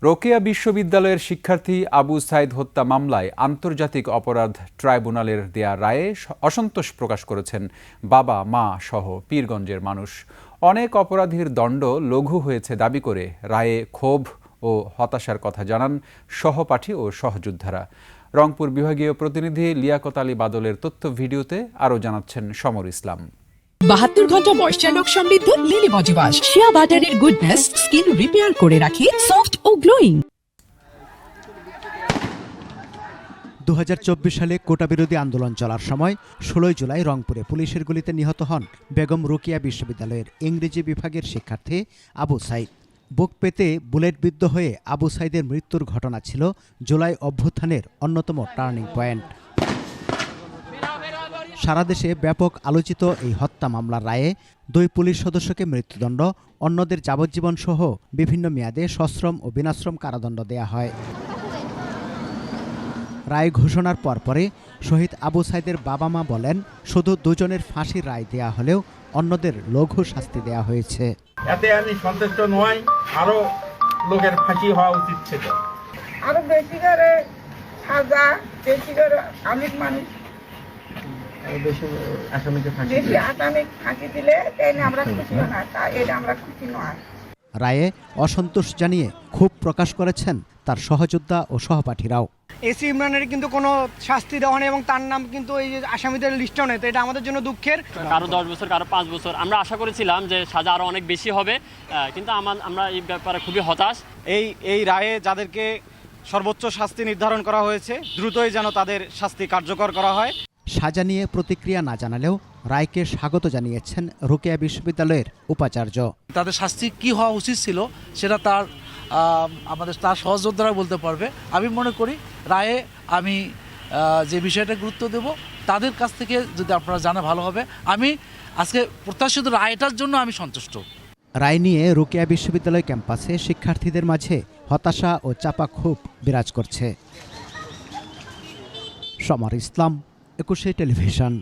রোকেয়া বিশ্ববিদ্যালয়ের শিক্ষার্থী আবু সাইদ হত্যা মামলায় আন্তর্জাতিক অপরাধ ট্রাইব্যুনালের দেয়া রায়ে অসন্তোষ প্রকাশ করেছেন বাবা, মা সহ পীরগঞ্জের মানুষ। অনেক অপরাধীর দণ্ড লঘু হয়েছে দাবি করে রায়ে ক্ষোভ ও হতাশার কথা জানান সহপাঠী ও সহযোদ্ধারা। রংপুর বিভাগীয় প্রতিনিধি লিয়াকত আলী বাদলের তথ্য ভিডিওতে আরও জানাচ্ছেন সমর ইসলাম। 72 ঘন্টা ময়েশ্চার লক সমৃদ্ধ লিলি বডি ওয়াশ, শিয়া বাটারের গুডনেস স্কিন রিপেয়ার করে রাখে সফট ও গ্লোয়িং। 2024 সালে কোটা বিরোধী আন্দোলন চলার সময় 16 জুলাই রংপুরে পুলিশের গুলিতে নিহত হন বেগম রোকেয়া বিশ্ববিদ্যালয়ের ইংরেজি বিভাগের শিক্ষার্থী আবু সাইদ। বুক পেতে বুলেটবিদ্ধ হয়ে আবু সাইদের মৃত্যুর ঘটনা ছিল জুলাই অভ্যুত্থানের অন্যতম টার্নিং পয়েন্ট। সারা দেশে ব্যাপক আলোচিত এই হত্যা মামলার রায়ে 2 পুলিশ সদস্যকে মৃত্যুদণ্ড, অন্যদের যাবজ্জীবন সহ বিভিন্ন মেয়াদে সশ্রম ও বিনাশ্রম কারাদণ্ড দেয়া হয়। রায় ঘোষণার পরপরে শহীদ আবু সাইদের বাবা মা বলেন, শুধু 2 জনের ফাঁসির রায় দেয়া হলেও অন্যদের লঘু শাস্তি দেয়া হয়েছে। এতে আমি সন্তুষ্ট নই, আরো লোকের ফাঁসি হওয়া উচিত ছিল। আরো বেশি করে সাজা, বেশি করে অনেক মানুষ বেশি আসামিকে ফাঁসি দিলে আমরা খুশি না, এটা আমরা খুশি নয়। রায়ে অসন্তোষ জানিয়ে ক্ষোভ প্রকাশ করেছেন তার সহযোদ্ধা ও সহপাঠীরাও। এসি ইমরানের কিন্তু কোনো শাস্তি দেওয়া নেই এবং তার নাম কিন্তু এই যে আসামিদের লিস্টও নেই, তো এটা আমাদের জন্য দুঃখের। কারো 10 বছর, কারো 5 বছর। আমরা আশা করেছিলাম যে সাজা আরো অনেক বেশি হবে, কিন্তু আমরা এই ব্যাপারে খুবই হতাশ। এই রায়ে যাদেরকে সর্বোচ্চ শাস্তি নির্ধারণ করা হয়েছে, দ্রুতই যেন তাদের শাস্তি কার্যকর করা হয়। সাজা নিয়ে প্রতিক্রিয়া না জানালেও রায়কে স্বাগত জানিয়েছেন রোকেয়া বিশ্ববিদ্যালয়ের উপাচার্য। তাদের শাস্তি কি হওয়া উচিত ছিল সেটা তার সহযোদ্ধারা বলতে পারবে। আমি মনে করি রায়ে আমি যে বিষয়টা গুরুত্ব দেব, তাদের কাছ থেকে যদি আপনারা জানা ভালো হবে। আমি আজকে প্রত্যাশিত রায়টার জন্য আমি সন্তুষ্ট। রায় নিয়ে রোকেয়া বিশ্ববিদ্যালয় ক্যাম্পাসে শিক্ষার্থীদের মাঝে হতাশা ও চাপা ক্ষোভ বিরাজ করছে। সমর ইসলাম, 21 টেলিভিশন।